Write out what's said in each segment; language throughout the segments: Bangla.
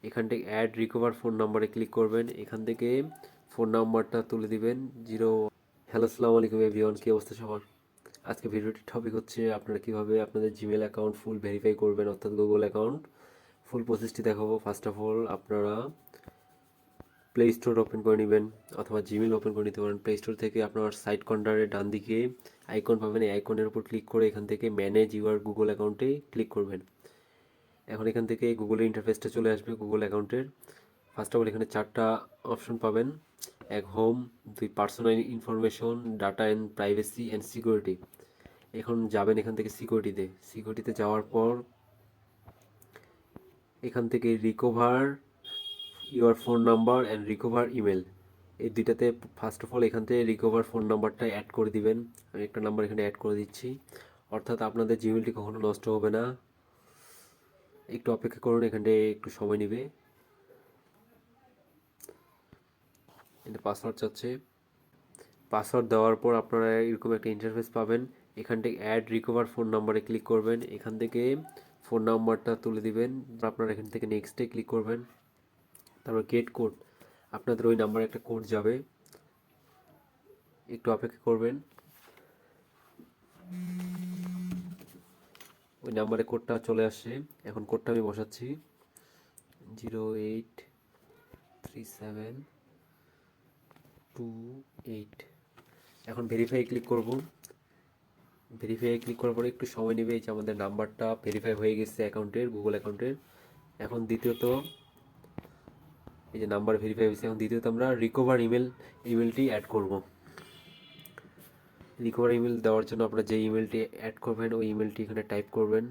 এখান থেকে অ্যাড রিকভার ফোন নাম্বারে ক্লিক করবেন। এখান থেকে ফোন নাম্বারটা তুলে দিবেন 0। হ্যালো, আসসালামু আলাইকুম এভরিওয়ান, কী অবস্থা সবার? আজকে ভিডিওটির টপিক হচ্ছে আপনারা কীভাবে আপনাদের জিমেল অ্যাকাউন্ট ফুল ভেরিফাই করবেন, অর্থাৎ গুগল অ্যাকাউন্ট। ফুল প্রসেসটি দেখাবো। ফার্স্ট অফ অল আপনারা প্লে স্টোর ওপেন করে নেবেন অথবা জিমেল ওপেন করে নিতে পারেন। প্লে স্টোর থেকে আপনার সাইট কর্নারের ডান দিকে আইকন পাবেন, এই আইকনের উপর ক্লিক করে এখান থেকে ম্যানেজ ইউর গুগল অ্যাকাউন্টে ক্লিক করবেন। এখন এখান থেকে গুগলের ইন্টারফেসটা চলে আসবে গুগল অ্যাকাউন্টের। ফার্স্ট অফ অল এখানে 4টা অপশন পাবেন। এক, home; 2, personal information; data and privacy and security. এখন যাবেন এখান থেকে সিকিউরিটিতে যাওয়ার পর এখান থেকে recover your phone number and recover email, এই দুইটাতে ফার্স্ট অফ অল এখান থেকে রিকভার ফোন নাম্বারটা অ্যাড করে দিবেন। আমি একটা নাম্বার এখানে অ্যাড করে দিচ্ছি, অর্থাৎ আপনাদের জিমেলটি কখনো নষ্ট হবে না। একটু অপেক্ষা করুন, এখানে একটু সময় নেবে। এটা পাসওয়ার্ড চাচ্ছে। পাসওয়ার্ড দেওয়ার পর আপনারা এরকম একটা ইন্টারফেস পাবেন। এখান থেকে অ্যাড রিকভার ফোন নাম্বারে ক্লিক করবেন। এখান থেকে ফোন নাম্বারটা তুলে দিবেন। আপনারা এখান থেকে নেক্সটে ক্লিক করবেন। তারপর গেট কোড, আপনাদের ওই নাম্বারে একটা কোড যাবে, একটু অপেক্ষা করবেন। ওই নাম্বারে কোডটা চলে আসছে। এখন কোডটা আমি বসাচ্ছি 083728। এখন ভেরিফাই ক্লিক করব। ভেরিফাই ক্লিক করার পরে একটু সময় নেবে। এই যে আমাদের নাম্বারটা ভেরিফাই হয়ে গেছে অ্যাকাউন্টের, গুগল অ্যাকাউন্টের। এখন দ্বিতীয়ত এই যে নাম্বার ভেরিফাই হয়েছে, এখন দ্বিতীয়ত আমরা রিকভার ইমেলটি অ্যাড করব। রিকভার ইমেল দেওয়ার জন্য আপনারা যে ইমেলটি অ্যাড করবেন ওই ইমেলটি এখানে টাইপ করবেন।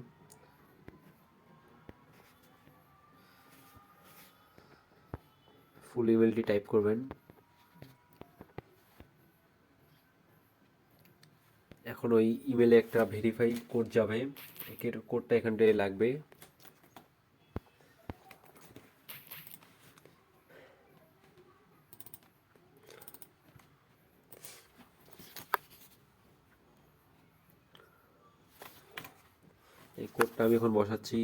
ফুল ইমেলটি টাইপ করবেন। এখন ওই ইমেলে একটা ভেরিফাই কোড যাবে, এর কোডটা এখানটায় লাগবে। এই কোডটা আমি এখন বসাচ্ছি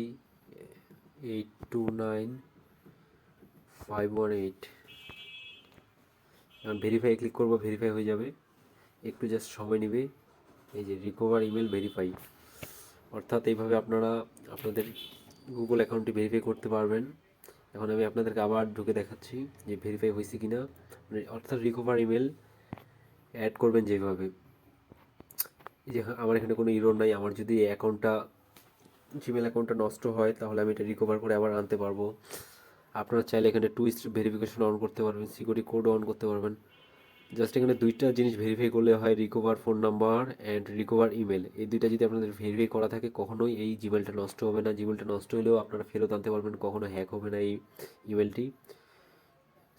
829518। এখন ভেরিফাই ক্লিক করব, ভেরিফাই হয়ে যাবে, একটু জাস্ট সময় নেবে। এই যে রিকভার ইমেল ভেরিফাই, অর্থাৎ এইভাবে আপনারা আপনাদের গুগল অ্যাকাউন্টটি ভেরিফাই করতে পারবেন। এখন আমি আপনাদেরকে আবার ঢুকে দেখাচ্ছি যে ভেরিফাই হয়েছে কিনা। অর্থাৎ রিকভার ইমেল অ্যাড করবেন যেভাবে। এই যে আমার এখানে কোনো ইরর নাই। আমার যদি জিমেল অ্যাকাউন্টটা নষ্ট হয় তাহলে আমি এটা রিকভার করে আবার আনতে পারবো। আপনারা চাইলে এখানে 2 স্টেপ ভেরিফিকেশন অন করতে পারবেন, সিকিউরিটি কোড অন করতে পারবেন। জাস্ট এখানে দুইটা জিনিস ভেরিফাই করলে হয়, recover phone number and recover email. এই দুইটা যদি আপনাদের ভেরিফাই করা থাকে কখনোই এই জিমেলটা নষ্ট হবে না। জিমেলটা নষ্ট হলেও আপনারা ফেরত আনতে পারবেন, কখনো হ্যাক হবে না এই ইমেলটি।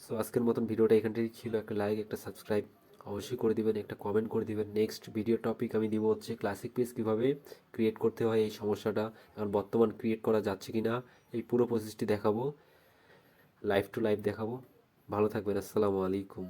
সো আজকের মতন ভিডিওটা এখানটাই ছিল। একটা লাইক, একটা সাবস্ক্রাইব অবশ্যই করে দিবেন, একটা কমেন্ট করে দিবেন। নেক্সট ভিডিও টপিক আমি দিব হচ্ছে ক্লাসিক পেজ কীভাবে ক্রিয়েট করতে হয়, এই সমস্যাটা এখন বর্তমান ক্রিয়েট করা যাচ্ছে কি না এই পুরো প্রসেসটি দেখাবো, লাইভ টু লাইভ দেখাবো। ভালো থাকবেন, আসসালামু আলাইকুম।